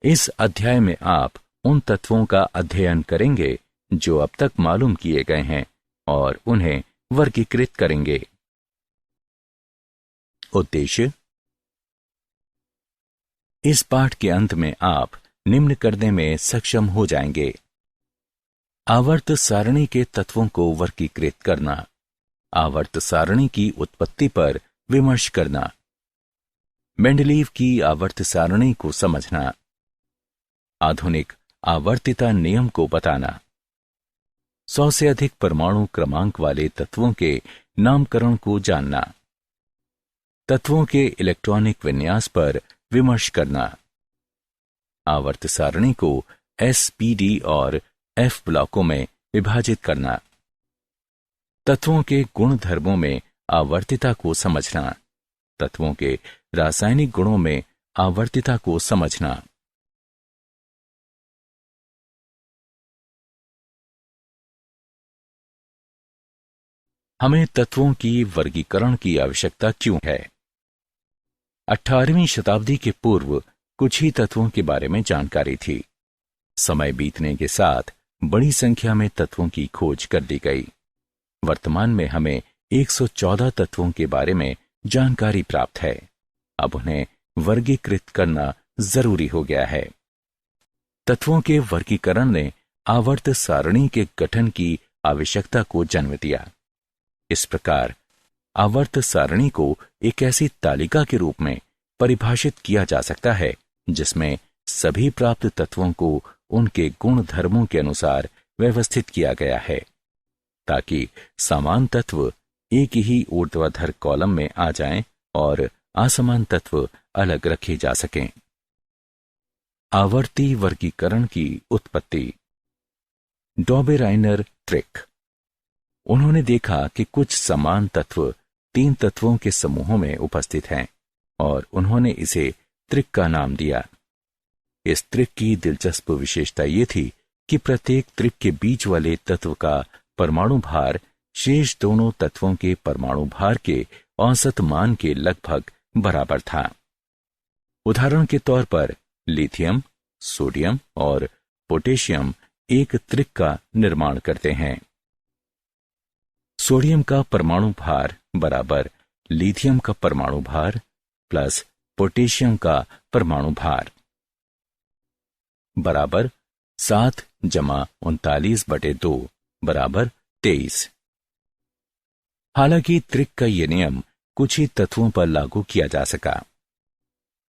इस अध्याय में आप उन तत्वों का अध्ययन करेंगे जो अब तक मालूम किए गए हैं और उन्हें वर्गीकृत करेंगे। उद्देश्य: इस पाठ के अंत में आप निम्न करने में सक्षम हो जाएंगे। आवर्त सारणी के तत्वों को वर्गीकृत करना, आवर्त सारणी की उत्पत्ति पर विमर्श करना, मेंडलीव की आवर्त सारणी को समझना, आधुनिक आवर्तिता नियम को बताना, 100 से अधिक परमाणु क्रमांक वाले तत्वों के नामकरण को जानना, तत्वों के इलेक्ट्रॉनिक विन्यास पर विमर्श करना, आवर्त सारणी को एस, पी, डी और एफ ब्लॉकों में विभाजित करना, तत्वों के गुण धर्मों में आवर्तिता को समझना, तत्वों के रासायनिक गुणों में आवर्तिता को समझना। हमें तत्वों की वर्गीकरण की आवश्यकता क्यों है? 18वीं शताब्दी के पूर्व कुछ ही तत्वों के बारे में जानकारी थी। समय बीतने के साथ बड़ी संख्या में तत्वों की खोज कर ली गई। वर्तमान में हमें 114 तत्वों के बारे में जानकारी प्राप्त है। अब उन्हें वर्गीकृत करना जरूरी हो गया है। तत्वों के वर्गीकरण ने आवर्त सारणी के गठन की आवश्यकता को जन्म दिया। इस प्रकार आवर्त सारणी को एक ऐसी तालिका के रूप में परिभाषित किया जा सकता है जिसमें सभी प्राप्त तत्वों को उनके गुण धर्मों के अनुसार व्यवस्थित किया गया है, ताकि समान तत्व एक ही ऊर्ध्वाधर कॉलम में आ जाएं और असमान तत्व अलग रखे जा सकें। आवर्ती वर्गीकरण की उत्पत्ति। डॉबेराइनर त्रिक। उन्होंने देखा कि कुछ समान तत्व 3 तत्वों के समूहों में उपस्थित हैं और उन्होंने इसे त्रिक का नाम दिया। इस त्रिक की दिलचस्प विशेषता ये थी कि प्रत्येक त्रिक के बीच वाले तत्व का परमाणु भार शेष दोनों तत्वों के परमाणु भार के औसत मान के लगभग बराबर था। उदाहरण के तौर पर लिथियम, सोडियम और पोटेशियम एक त्रिक का निर्माण करते हैं। सोडियम का परमाणु भार बराबर लिथियम का परमाणु भार प्लस पोटेशियम का परमाणु भार बराबर 7 जमा 39/2 बराबर 23। हालांकि त्रिक का यह नियम कुछ ही तत्वों पर लागू किया जा सका।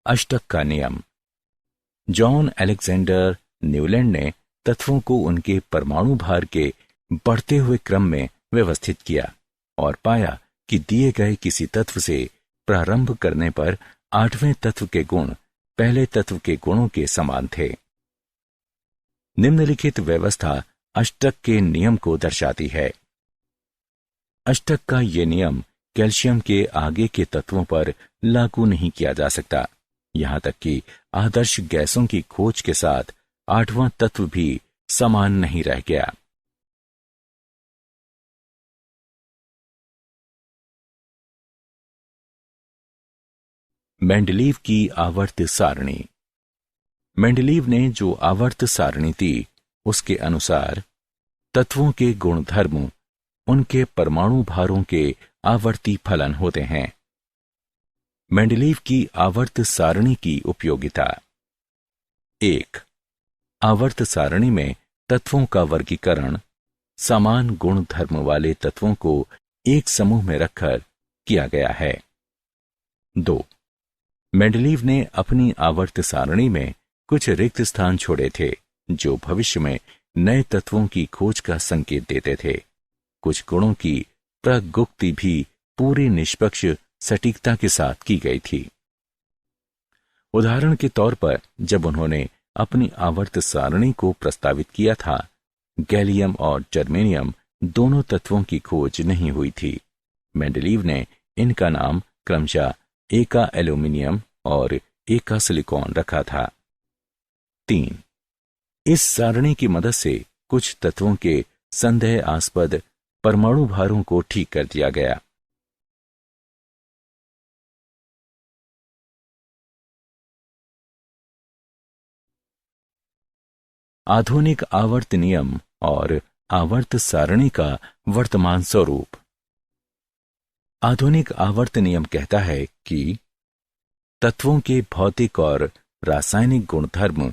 अष्टक का नियम। जॉन अलेक्जेंडर न्यूलैंड ने तत्वों को उनके परमाणु भार के बढ़ते हुए क्रम में व्यवस्थित किया और पाया कि दिए गए किसी तत्व से प्रारंभ करने पर 8वें तत्व के गुण पहले तत्व के गुणों के समान थे। निम्नलिखित व्यवस्था अष्टक के नियम को दर्शाती है। अष्टक का यह नियम कैल्शियम के आगे के तत्वों पर लागू नहीं किया जा सकता, यहां तक कि आदर्श गैसों की खोज के साथ 8वां तत्व भी समान नहीं रह गया। मेंडलीव की आवर्त सारणी। मेंडलीव ने जो आवर्त सारणी दी, उसके अनुसार तत्वों के गुणधर्म उनके परमाणु भारों के आवर्ती फलन होते हैं। मेंडलीव की आवर्त सारणी की उपयोगिता। 1. आवर्त सारणी में तत्वों का वर्गीकरण समान गुण धर्म वाले तत्वों को एक समूह में रखकर किया गया है। 2. मेंडलीव ने अपनी आवर्त सारणी में कुछ रिक्त स्थान छोड़े थे जो भविष्य में नए तत्वों की खोज का संकेत देते थे। कुछ गुणों की प्रगुक्ति भी पूरी निष्पक्ष सटीकता के साथ की गई थी। उदाहरण के तौर पर जब उन्होंने अपनी आवर्त सारणी को प्रस्तावित किया था, गैलियम और जर्मेनियम दोनों तत्वों की खोज नहीं हुई थी। मेंडलीव ने इनका नाम क्रमशः एका एल्यूमिनियम और एका सिलिकॉन रखा था। 3. इस सारणी की मदद से कुछ तत्वों के संदेहास्पद परमाणु भारों को ठीक कर दिया गया। आधुनिक आवर्त नियम और आवर्त सारणी का वर्तमान स्वरूप। आधुनिक आवर्त नियम कहता है कि तत्वों के भौतिक और रासायनिक गुणधर्म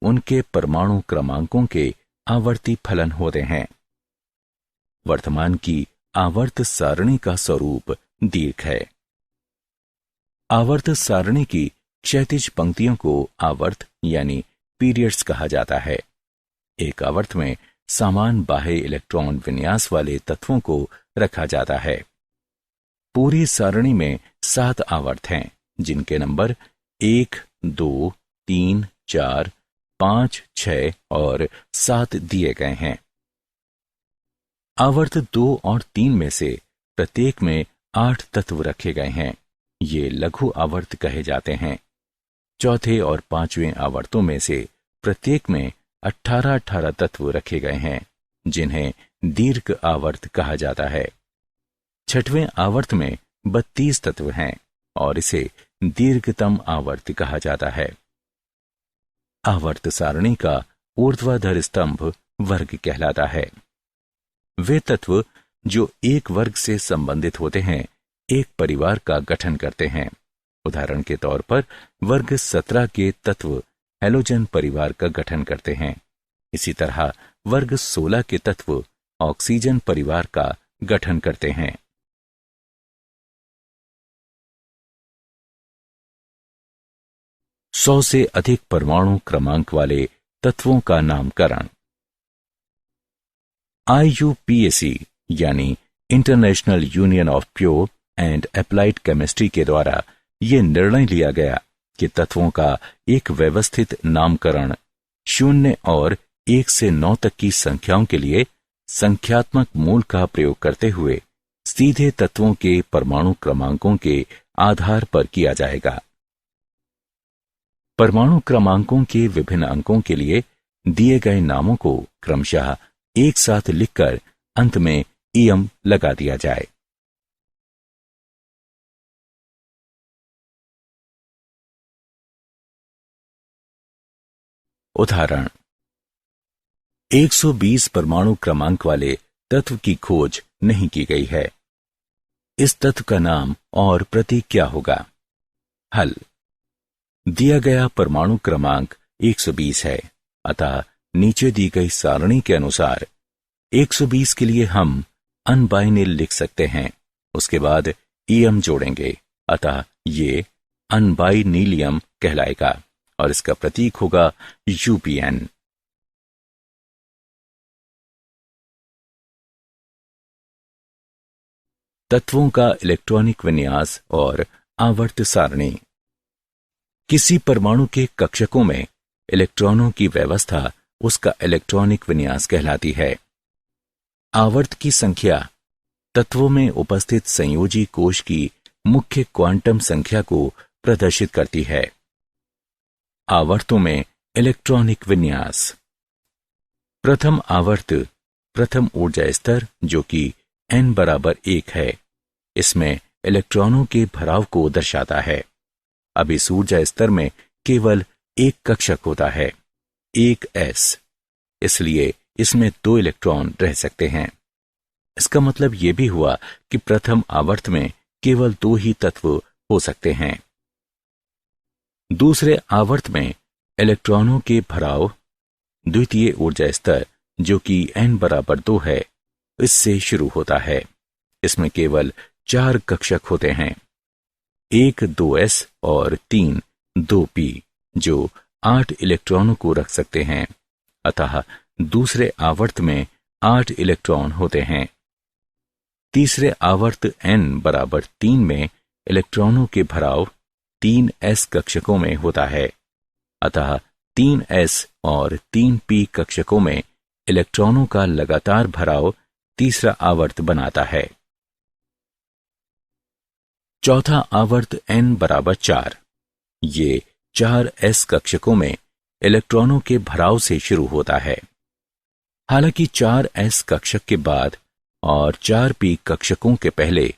उनके परमाणु क्रमांकों के आवर्ती फलन होते हैं। वर्तमान की आवर्त सारणी का स्वरूप दीर्घ है। आवर्त सारणी की क्षैतिज पंक्तियों को आवर्त यानी पीरियड्स कहा जाता है। एक आवर्त में समान बाह्य इलेक्ट्रॉन विन्यास वाले तत्वों को रखा जाता है। पूरी सारणी में 7 आवर्त हैं, जिनके नंबर 1, 2, 3, 4, 5, 6 और 7 दिए गए हैं। आवर्त 2 और 3 में से प्रत्येक में 8 तत्व रखे गए हैं। ये लघु आवर्त कहे जाते हैं। चौथे और 5वें आवर्तों में से प्रत्येक में 18-18 तत्व रखे गए हैं, जिन्हें दीर्घ आवर्त कहा जाता है। 6वें आवर्त में 32 तत्व हैं और इसे दीर्घतम आवर्त कहा जाता है। आवर्त सारणी का ऊर्ध्वाधर स्तंभ वर्ग कहलाता है। वे तत्व जो एक वर्ग से संबंधित होते हैं एक परिवार का गठन करते हैं। उदाहरण के तौर पर वर्ग 17 के तत्व हैलोजन परिवार का गठन करते हैं। इसी तरह वर्ग 16 के तत्व ऑक्सीजन परिवार का गठन करते हैं। सौ से अधिक परमाणु क्रमांक वाले तत्वों का नामकरण। IUPAC यानी international union of pure and applied chemistry के द्वारा यह निर्णय लिया गया कि तत्वों का एक व्यवस्थित नामकरण 0 और 1 से 9 तक की संख्याओं के लिए संख्यात्मक मूल का प्रयोग करते हुए सीधे तत्वों के परमाणु क्रमांकों के आधार पर किया जाएगा। परमाणु क्रमांकों के विभिन्न अंकों के लिए दिए गए नामों को क्रमशः एक साथ लिखकर अंत में EM लगा दिया जाए। उदाहरण 120 परमाणु क्रमांक वाले तत्व की खोज नहीं की गई है। इस तत्व का नाम और प्रतीक क्या होगा? हल। दिया गया परमाणु क्रमांक 120 है, अतः नीचे दी गई सारणी के अनुसार 120 के लिए हम अनबाइनिल लिख सकते हैं। उसके बाद EM जोड़ेंगे, अतः ये अनबाइनीलियम कहलाएगा और इसका प्रतीक होगा UPN। तत्वों का इलेक्ट्रॉनिक विन्यास और आवर्त सारणी। किसी परमाणु के कक्षकों में इलेक्ट्रॉनों की व्यवस्था उसका इलेक्ट्रॉनिक विन्यास कहलाती है। आवर्त की संख्या तत्वों में उपस्थित संयोजी कोश की मुख्य क्वांटम संख्या को प्रदर्शित करती है। आवर्तों में इलेक्ट्रॉनिक विन्यास। प्रथम आवर्त प्रथम ऊर्जा स्तर जो कि n बराबर 1 है, इसमें इलेक्ट्रॉनों के भराव को दर्शाता है। अब इस ऊर्जा स्तर में केवल एक कक्षक होता है, एक s, इसलिए इसमें 2 इलेक्ट्रॉन रह सकते हैं। इसका मतलब यह भी हुआ कि प्रथम आवर्त में केवल 2 ही तत्व हो सकते हैं। दूसरे आवर्त में इलेक्ट्रॉनों के भराव द्वितीय ऊर्जा स्तर जो कि n बराबर 2 है, इससे शुरू होता है। इसमें केवल 4 कक्षक होते हैं, एक 2s और 3 2p, जो 8 इलेक्ट्रॉनों को रख सकते हैं। अतः दूसरे आवर्त में 8 इलेक्ट्रॉन होते हैं। तीसरे आवर्त n बराबर 3 में इलेक्ट्रॉनों के भराव 3s कक्षकों में होता है। अतः 3s और 3p कक्षकों में इलेक्ट्रॉनों का लगातार भराव तीसरा आवर्त बनाता है। चौथा आवर्त n बराबर 4। ये 4s कक्षकों में इलेक्ट्रॉनों के भराव से शुरू होता है। हालांकि 4s कक्षक के बाद और 4p कक्षकों के पहले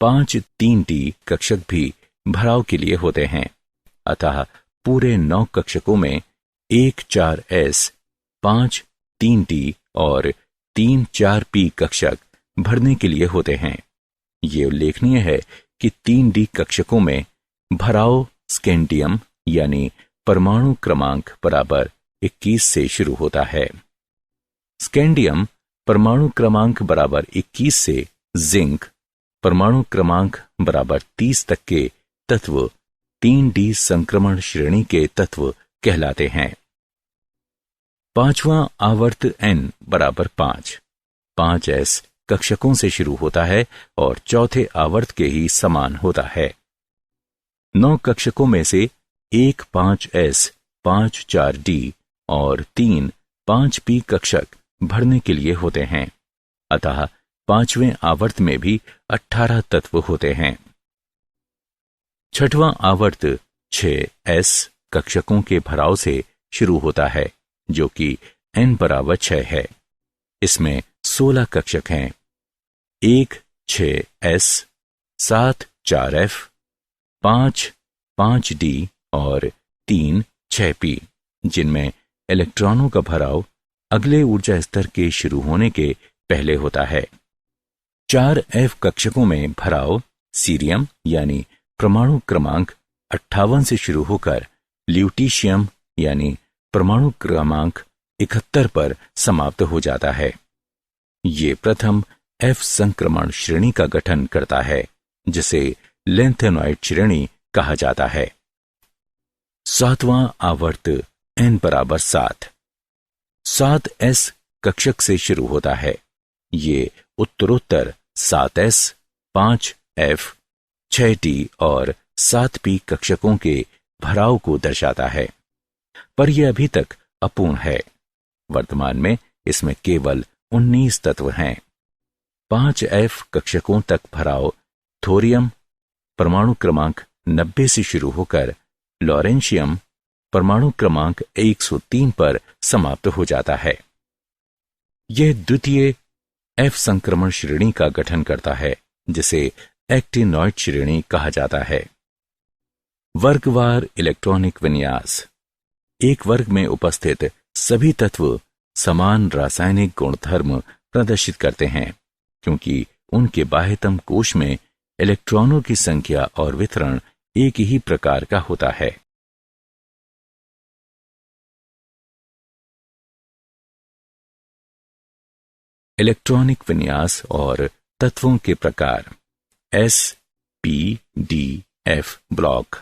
5 3d कक्षक भी भराव के लिए होते हैं। अतः पूरे 9 कक्षकों में एक 4s 5 3D और 3 4p कक्षक भरने के लिए होते हैं। ये उल्लेखनीय है कि 3D कक्षकों में भराव स्कैंडियम यानी परमाणु क्रमांक बराबर 21 से शुरू होता है। स्कैंडियम परमाणु क्रमांक बराबर 21 से जिंक परमाणु क्रमांक बराबर 30 तक के तत्व 3D संक्रमण श्रेणी के तत्व कहलाते हैं। पांचवां आवर्त n बराबर 5s कक्षकों से शुरू होता है और चौथे आवर्त के ही समान होता है। 9 कक्षकों में से एक 5s 5 4d और 3 5p कक्षक भरने के लिए होते हैं। अतः पांचवें आवर्त में भी 18 तत्व होते हैं। छठवां आवर्त 6s कक्षकों के भराव से शुरू होता है, जो कि n बराबर 6 है। इसमें 16 कक्षक हैं। 1 6s 7 4f 5 5d और 3 6p, जिनमें इलेक्ट्रॉनों का भराव अगले ऊर्जा स्तर के शुरू होने के पहले होता है। 4f कक्षकों में भराव सीरियम यानी परमाणु क्रमांक 58 से शुरू होकर ल्यूटीशियम यानी परमाणु क्रमांक 71 पर समाप्त हो जाता है। ये प्रथम F संक्रमण श्रेणी का गठन करता है, जिसे लेंथेनॉइड श्रेणी कहा जाता है। सातवां आवर्त n बराबर 7s कक्षक से शुरू होता है। ये उत्तरोत्तर 7s 5f 6d और 7p कक्षकों के भराव को दर्शाता है, पर यह अभी तक अपूर्ण है। वर्तमान में इसमें केवल 19 तत्व हैं। 5f कक्षकों तक भराव थोरियम परमाणु क्रमांक 90 से शुरू होकर लॉरेंशियम परमाणु क्रमांक 103 पर समाप्त हो जाता है। यह द्वितीय F संक्रमण श्रेणी का गठन करता है, जिसे एक्टिनॉइड श्रेणी कहा जाता है। वर्गवार इलेक्ट्रॉनिक विन्यास। एक वर्ग में उपस्थित सभी तत्व समान रासायनिक गुणधर्म प्रदर्शित करते हैं, क्योंकि उनके बाह्यतम कोश में इलेक्ट्रॉनों की संख्या और वितरण एक ही प्रकार का होता है। इलेक्ट्रॉनिक विन्यास और तत्वों के प्रकार। S P D F block.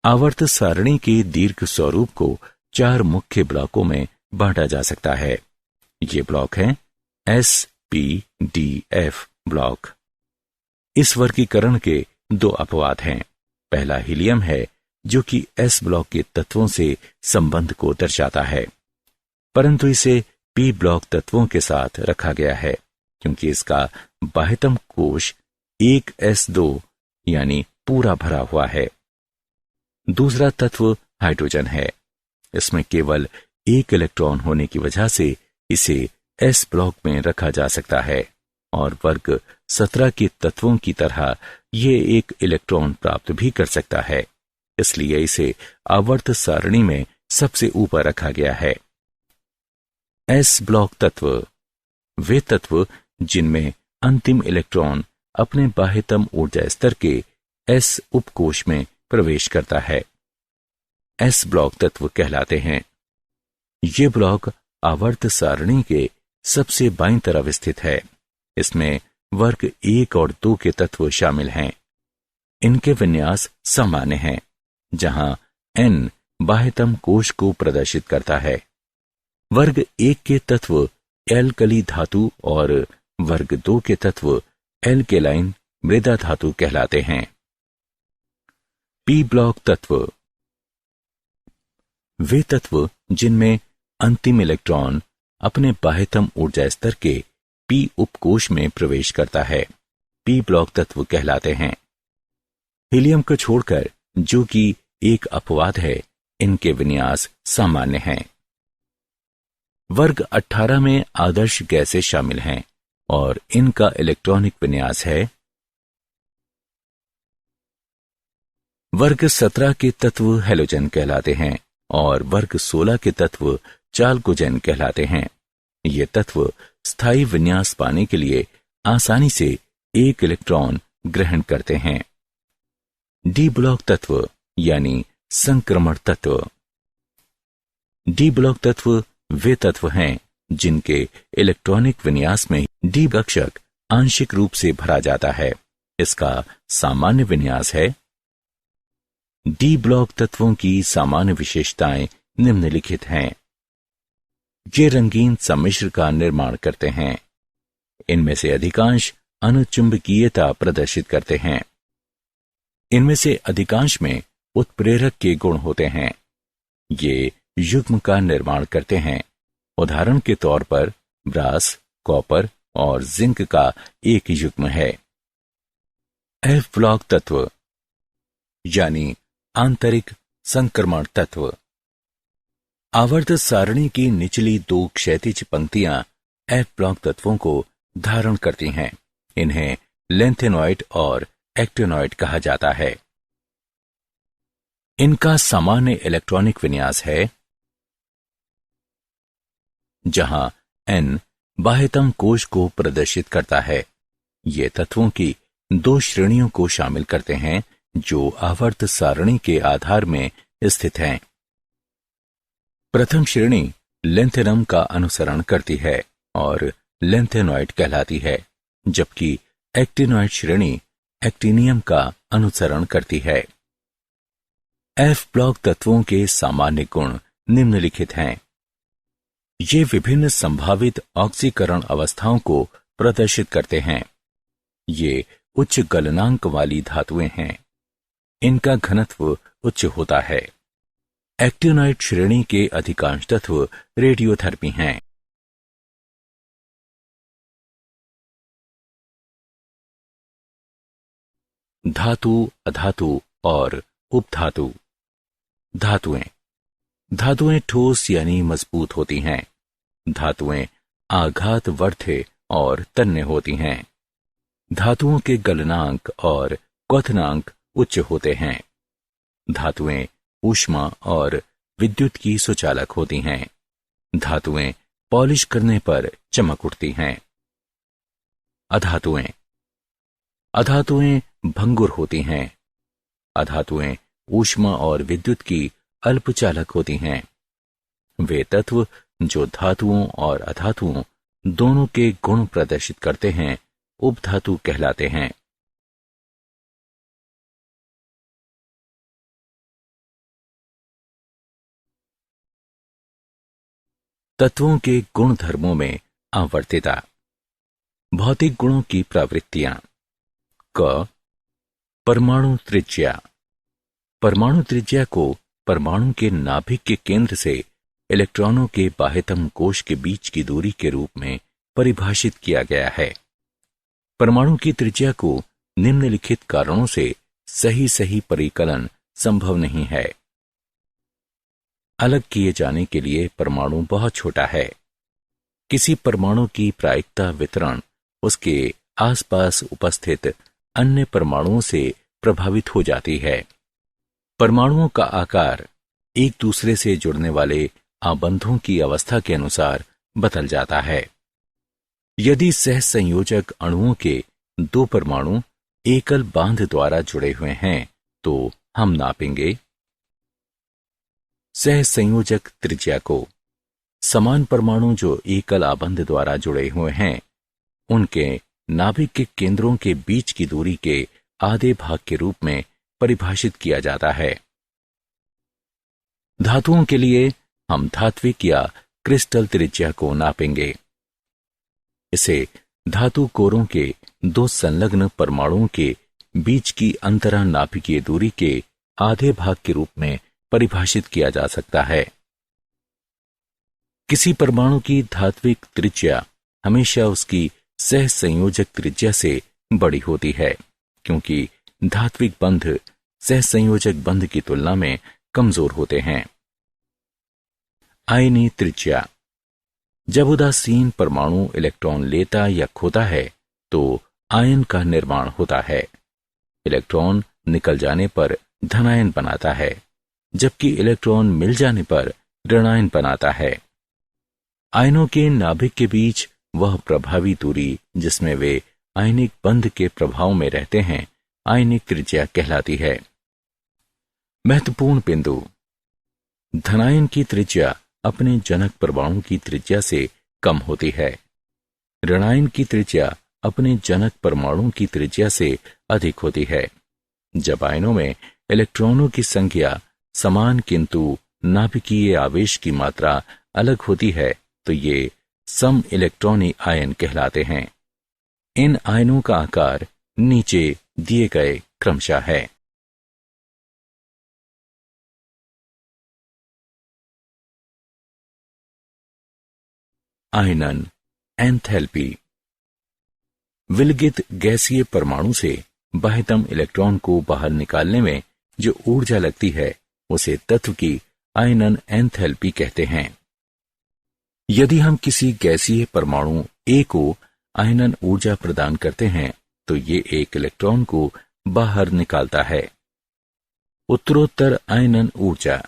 आवर्त सारणी के दीर्घ स्वरूप को 4 मुख्य ब्लॉकों में बांटा जा सकता है। ये ब्लॉक हैं S P D F block. इस वर्गीकरण के 2 अपवाद हैं। पहला हीलियम है, जो कि S ब्लॉक के तत्वों से संबंध को दर्शाता है, परंतु इसे P ब्लॉक तत्वों के साथ रखा गया है, क्योंकि इसका बाह्यतम कोश 1s2 यानी पूरा भरा हुआ है। दूसरा तत्व हाइड्रोजन है। इसमें केवल 1 इलेक्ट्रॉन होने की वजह से इसे S ब्लॉक में रखा जा सकता है, और वर्ग 17 के तत्वों की तरह ये 1 इलेक्ट्रॉन प्राप्त भी कर सकता है। इसलिए इसे आवर्त सारणी में सबसे ऊपर रखा गया है। S ब्लॉक तत्व वे तत्व जिनमें अंतिम इलेक्ट्रॉन अपने बाह्यतम ऊर्जा स्तर के S उपकोश में प्रवेश करता है, S ब्लॉक तत्व कहलाते हैं। ये ब्लॉक आवर्त सारणी के सबसे बाईं तरफ स्थित है। इसमें वर्ग 1 और 2 के तत्व शामिल हैं। इनके विन्यास सामान्य हैं, जहां N बाह्यतम कोश को प्रदर्शित करता है। वर्ग 1 के तत्व एल्कली धातु और वर्ग 2 के तत्व एल्केलाइन मृदा धातु कहलाते हैं। P ब्लॉक तत्व वे तत्व जिनमें अंतिम इलेक्ट्रॉन अपने बाह्यतम ऊर्जा स्तर के P उपकोश में प्रवेश करता है, P ब्लॉक तत्व कहलाते हैं। हीलियम को छोड़कर, जो कि एक अपवाद है, इनके विन्यास सामान्य हैं। वर्ग 18 में आदर्श गैसें शामिल हैं और इनका इलेक्ट्रॉनिक विन्यास है। वर्ग 17 के तत्व हैलोजन कहलाते हैं और वर्ग 16 के तत्व चालकोजेन कहलाते हैं। ये तत्व स्थायी विन्यास पाने के लिए आसानी से एक इलेक्ट्रॉन ग्रहण करते हैं। डी ब्लॉक तत्व यानी संक्रमण तत्व। डी ब्लॉक तत्व वे तत्व हैं जिनके इलेक्ट्रॉनिक विन्यास में डी कक्षक आंशिक रूप से भरा जाता है। इसका सामान्य विन्यास है। डी ब्लॉक तत्वों की सामान्य विशेषताएं निम्नलिखित हैं। ये रंगीन सम्मिश्र का निर्माण करते हैं। इनमें से अधिकांश अनुचुंबकीयता प्रदर्शित करते हैं। इनमें से अधिकांश में उत्प्रेरक के गुण होते हैं। ये युग्म का निर्माण करते हैं। उदाहरण के तौर पर ब्रास, कॉपर और जिंक का एक युग्म है। एफ ब्लॉक तत्व यानी आंतरिक संक्रमण तत्व। आवर्त सारणी की निचली दो क्षैतिज पंक्तियां एफ ब्लॉक तत्वों को धारण करती हैं। इन्हें लेंथेनॉइड और एक्टिनॉइड कहा जाता है। इनका सामान्य इलेक्ट्रॉनिक विन्यास है, जहां N बाह्यतम कोश को प्रदर्शित करता है। ये तत्वों की दो श्रेणियों को शामिल करते हैं जो आवर्त सारणी के आधार में स्थित हैं। प्रथम श्रेणी लेंथेनम का अनुसरण करती है और लेंथेनॉइड कहलाती है, जबकि एक्टिनॉइड श्रेणी एक्टिनियम का अनुसरण करती है। एफ ब्लॉक तत्वों के सामान्य गुण निम्नलिखित हैं। ये विभिन्न संभावित ऑक्सीकरण अवस्थाओं को प्रदर्शित करते हैं। ये उच्च गलनांक वाली धातुएं हैं। इनका घनत्व उच्च होता है। एक्टिनॉइड श्रेणी के अधिकांश तत्व रेडियोधर्मी हैं। धातु, अधातु और उपधातु। धातुएं ठोस यानी मजबूत होती हैं। धातुएं आघातवर्ध्य और तन्य होती हैं। धातुओं के गलनांक और क्वथनांक उच्च होते हैं। धातुएं ऊष्मा और विद्युत की सुचालक होती हैं। धातुएं पॉलिश करने पर चमक उठती हैं। अधातुएं भंगुर होती हैं। अधातुएं ऊष्मा और विद्युत की अल्पचालक होती हैं। वे तत्व जो धातुओं और अधातुओं दोनों के गुण प्रदर्शित करते हैं उपधातु कहलाते हैं। तत्वों के गुण धर्मों में आवर्तिता। भौतिक गुणों की प्रवृत्तियां। क परमाणु त्रिज्या। परमाणु त्रिज्या को परमाणु के नाभिक के केंद्र से इलेक्ट्रॉनों के बाह्यतम कोश के बीच की दूरी के रूप में परिभाषित किया गया है। परमाणु की त्रिज्या को निम्नलिखित कारणों से सही परिकलन संभव नहीं है। अलग किए जाने के लिए परमाणु बहुत छोटा है। किसी परमाणु की प्रायिकता वितरण उसके आसपास उपस्थित अन्य परमाणुओं से प्रभावित हो जाती है। परमाणुओं का आकार एक दूसरे से जुड़ने वाले आबंधों की अवस्था के अनुसार बदल जाता है। यदि सहसंयोजक अणुओं के दो परमाणु एकल बांध द्वारा जुड़े हुए हैं तो हम नापेंगे सहसंयोजक त्रिज्या को। समान परमाणु जो एकल आबंध द्वारा जुड़े हुए हैं उनके नाभिक के केंद्रों के बीच की दूरी के आधे भाग के रूप में परिभाषित किया जाता है। धातुओं के लिए हम धात्विक या क्रिस्टल त्रिज्या को नापेंगे। इसे धातु कोरों के दो संलग्न परमाणुओं के बीच की अंतरानाभिकीय दूरी के आधे भाग के रूप में परिभाषित किया जा सकता है। किसी परमाणु की धात्विक त्रिज्या हमेशा उसकी सहसंयोजक त्रिज्या से बड़ी होती है, क्योंकि धात्विक बंध सहसंयोजक बंध की तुलना में कमजोर होते हैं। आयनी त्रिज्या। जब उदासीन परमाणु इलेक्ट्रॉन लेता या खोता है तो आयन का निर्माण होता है। इलेक्ट्रॉन निकल जाने पर धनायन बनाता है, जबकि इलेक्ट्रॉन मिल जाने पर ऋणायन बनाता है। आयनों के नाभिक के बीच वह प्रभावी दूरी जिसमें वे आयनिक बंध के प्रभाव में रहते हैं आयनिक त्रिज्या कहलाती है। महत्वपूर्ण बिंदु, धनायन की त्रिज्या अपने जनक परमाणु की त्रिज्या से कम होती है। ऋणायन की त्रिज्या अपने जनक परमाणु की त्रिज्या से अधिक होती है। जब आयनों में इलेक्ट्रॉनों की संख्या समान किंतु नाभिकीय आवेश की मात्रा अलग होती है तो ये सम इलेक्ट्रॉनी आयन कहलाते हैं। इन आयनों का आकार नीचे दिए गए क्रमशः है। आयनन एंथैल्पी। विलगित गैसीय परमाणु से बाह्यतम इलेक्ट्रॉन को बाहर निकालने में जो ऊर्जा लगती है उसे तत्व की आयनन एंथैल्पी कहते हैं। यदि हम किसी गैसीय परमाणु ए को आयनन ऊर्जा प्रदान करते हैं तो ये एक इलेक्ट्रॉन को बाहर निकालता है। उत्तरोत्तर आयनन ऊर्जा।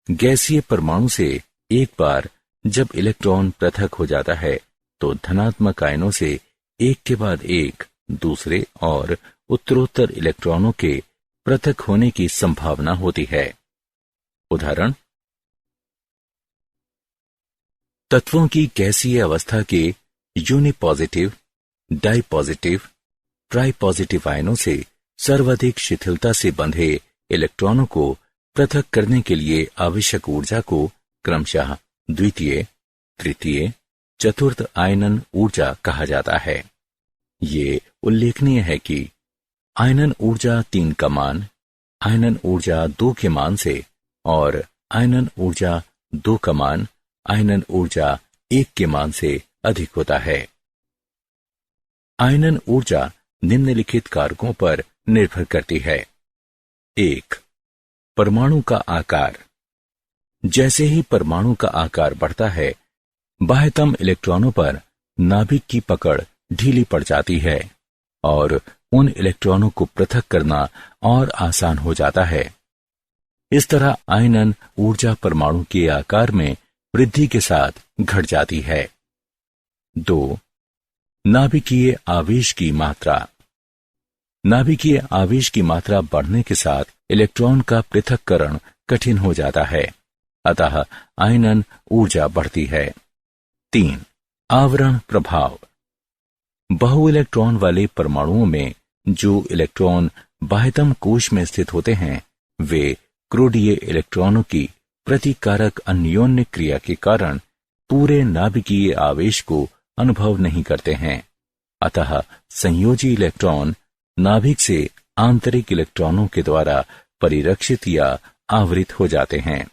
गैसीय परमाणु से एक बार जब इलेक्ट्रॉन पृथक हो जाता है तो धनात्मक आयनों से एक के बाद एक दूसरे और उत्तरोत्तर इलेक्ट्रॉनों के पृथक होने की संभावना होती है। उदाहरण, तत्वों की गैसीय अवस्था के यूनिपॉजिटिव, डाइपॉजिटिव, ट्राइपॉजिटिव आयनों से सर्वाधिक शिथिलता से बंधे इलेक्ट्रॉनों को पृथक करने के लिए आवश्यक ऊर्जा को क्रमशः द्वितीय, तृतीय, चतुर्थ आयनन ऊर्जा कहा जाता है। ये उल्लेखनीय है कि आयनन ऊर्जा 3 का मान आयनन ऊर्जा 2 के मान से और आयनन ऊर्जा 2 का मान आयनन ऊर्जा 1 के मान से अधिक होता है। आयनन ऊर्जा निम्नलिखित कारकों पर निर्भर करती है। 1. परमाणु का आकार। जैसे ही परमाणु का आकार बढ़ता है बाह्यतम इलेक्ट्रॉनों पर नाभिक की पकड़ ढीली पड़ जाती है और उन इलेक्ट्रॉनों को पृथक करना और आसान हो जाता है। इस तरह आयनन ऊर्जा परमाणु के आकार में वृद्धि के साथ घट जाती है। 2. नाभिकीय आवेश की मात्रा। नाभिकीय आवेश की मात्रा बढ़ने के साथ इलेक्ट्रॉन का पृथक्करण कठिन हो जाता है, अतः आयनन ऊर्जा बढ़ती है। 3. आवरण प्रभाव। बहु इलेक्ट्रॉन वाले परमाणुओं में जो इलेक्ट्रॉन बाह्यतम कोश में स्थित होते हैं वे क्रोडीय इलेक्ट्रॉनों की प्रतिकारक अन्योन्य क्रिया के कारण पूरे नाभिकीय आवेश को अनुभव नहीं करते हैं, अतः संयोजी इलेक्ट्रॉन नाभिक से आंतरिक इलेक्ट्रॉनों के द्वारा परिरक्षित या आवृत हो जाते हैं।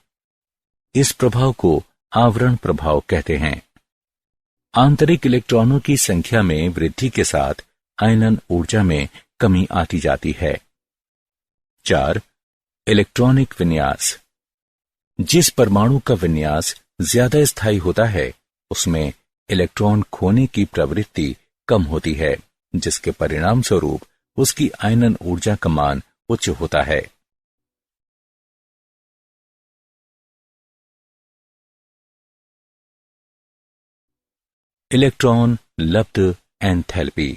इस प्रभाव को आवरण प्रभाव कहते हैं। आंतरिक इलेक्ट्रॉनों की संख्या में वृद्धि के साथ आयनन ऊर्जा में कमी आती जाती है। 4. इलेक्ट्रॉनिक विन्यास। जिस परमाणु का विन्यास ज्यादा स्थायी होता है उसमें इलेक्ट्रॉन खोने की प्रवृत्ति कम होती है, जिसके परिणाम स्वरूप उसकी आयनन ऊर्जा का मान उच्च होता है। इलेक्ट्रॉन लब्ध एंथैल्पी।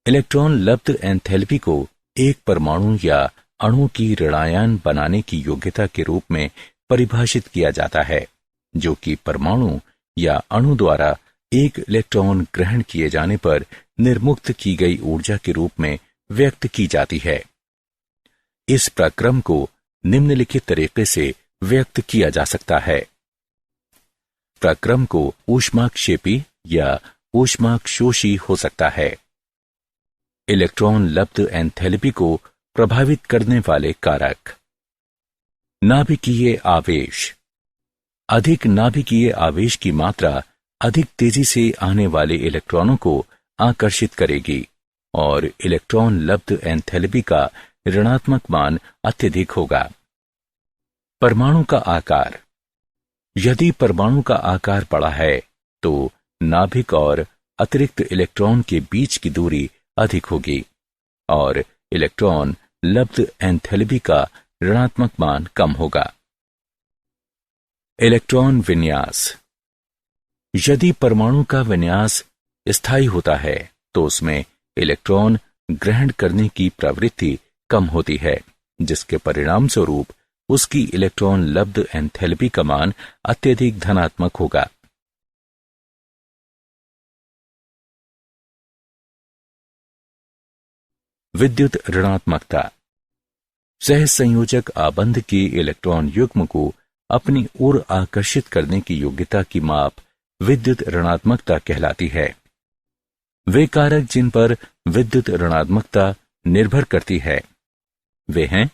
इलेक्ट्रॉन लब्ध एंथैल्पी को एक परमाणु या अणु की ऋणायन बनाने की योग्यता के रूप में परिभाषित किया जाता है, जो कि परमाणु या अणु द्वारा एक इलेक्ट्रॉन ग्रहण किए जाने पर निर्मुक्त की गई ऊर्जा के रूप में व्यक्त की जाती है। इस प्रक्रम को निम्नलिखित तरीके से व्यक्त किया जा सकता है। प्रक्रम को ऊष्माक्षेपी या ऊष्माक्षोषी हो सकता है। इलेक्ट्रॉन लब्ध एंथैल्पी को प्रभावित करने वाले कारक। नाभिकीय आवेश। अधिक नाभिकीय आवेश की मात्रा अधिक तेजी से आने वाले इलेक्ट्रॉनों को आकर्षित करेगी और इलेक्ट्रॉन लब्ध एंथैल्पी का ऋणात्मक मान अत्यधिक होगा। परमाणु का आकार। यदि परमाणु का आकार बड़ा है तो नाभिक और अतिरिक्त इलेक्ट्रॉन के बीच की दूरी अधिक होगी और इलेक्ट्रॉन लब्ध एंथैल्पी का ऋणात्मक मान कम होगा। इलेक्ट्रॉन विन्यास। यदि परमाणु का विन्यास स्थायी होता है तो उसमें इलेक्ट्रॉन ग्रहण करने की प्रवृत्ति कम होती है, जिसके परिणाम स्वरूप उसकी इलेक्ट्रॉन लब्ध एंथैल्पी का मान अत्यधिक धनात्मक होगा। विद्युत ऋणात्मकता। सहसंयोजक आबंध के इलेक्ट्रॉन युग्म को अपनी ओर आकर्षित करने की योग्यता की माप विद्युत ऋणात्मकता कहलाती है। वे कारक जिन पर विद्युत ऋणात्मकता निर्भर करती है वे हैं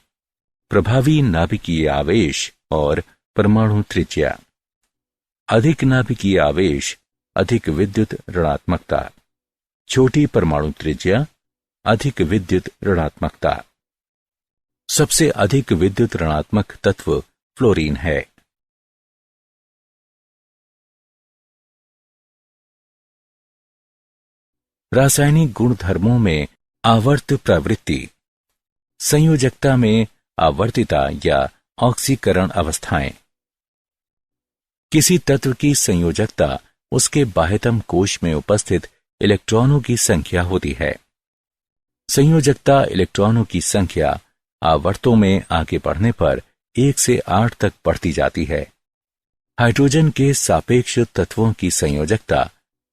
प्रभावी नाभिकीय आवेश और परमाणु त्रिज्या। अधिक नाभिकीय आवेश अधिक विद्युत ऋणात्मकता, छोटी परमाणु त्रिज्या अधिक विद्युत ऋणात्मकता। सबसे अधिक विद्युत ऋणात्मक तत्व फ्लोरीन है। रासायनिक गुणधर्मों में आवर्त प्रवृत्ति। संयोजकता में आवर्तिता या ऑक्सीकरण अवस्थाएं। किसी तत्व की संयोजकता उसके बाह्यतम कोश में उपस्थित इलेक्ट्रॉनों की संख्या होती है। संयोजकता इलेक्ट्रॉनों की संख्या आवर्तों में आगे बढ़ने पर 1 से 8 तक बढ़ती जाती है। हाइड्रोजन के सापेक्ष तत्वों की संयोजकता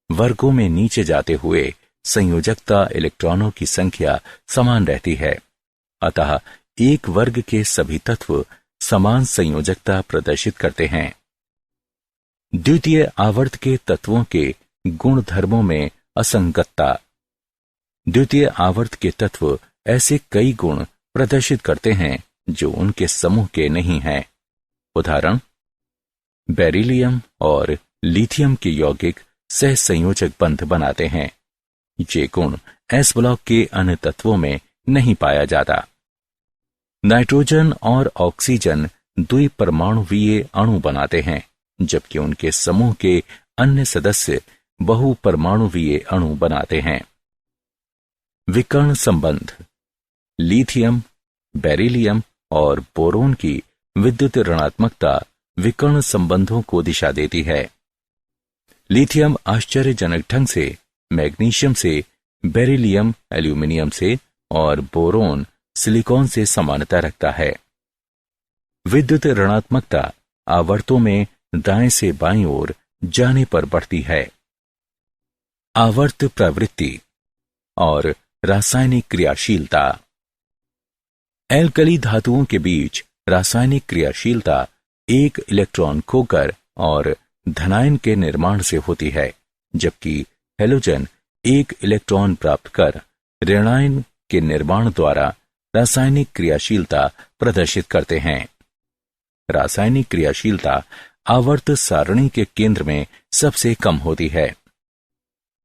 वर्गों में नीचे जाते हुए संयोजकता इलेक्ट्रॉनों की संख्या समान रहती है। अतः एक वर्ग के सभी तत्व समान संयोजकता प्रदर्शित करते हैं। द्वितीय आवर्त के तत्वों के गुणधर्मों में असंगतता। द्वितीय आवर्त के तत्व ऐसे कई गुण प्रदर्शित करते हैं जो उनके समूह के नहीं हैं। उदाहरण, बेरिलियम और लिथियम के यौगिक सहसंयोजक बंध बनाते हैं। ये गुण एस ब्लॉक के अन्य तत्वों में नहीं पाया जाता। नाइट्रोजन और ऑक्सीजन द्विपरमाणुवीय अणु बनाते हैं, जबकि उनके समूह के अन्य सदस्य बहुपरमाणुवीय अणु बनाते हैं। विकर्ण संबंध। लिथियम, बेरिलियम और बोरोन की विद्युत ऋणात्मकता विकर्ण संबंधों को दिशा देती है। लिथियम आश्चर्यजनक ढंग से मैग्नीशियम से, बेरिलियम एल्यूमिनियम से और बोरोन सिलिकॉन से समानता रखता है। विद्युत ऋणात्मकता आवर्तों में दाएं से बाईं ओर जाने पर बढ़ती है। आवर्त प्रवृत्ति और रासायनिक क्रियाशीलता। एल्कली धातुओं के बीच रासायनिक क्रियाशीलता एक इलेक्ट्रॉन खोकर और धनायन के निर्माण से होती है, जबकि हैलोजन एक इलेक्ट्रॉन प्राप्त कर ऋणायन के निर्माण द्वारा रासायनिक क्रियाशीलता प्रदर्शित करते हैं। रासायनिक क्रियाशीलता आवर्त सारणी के केंद्र में सबसे कम होती है।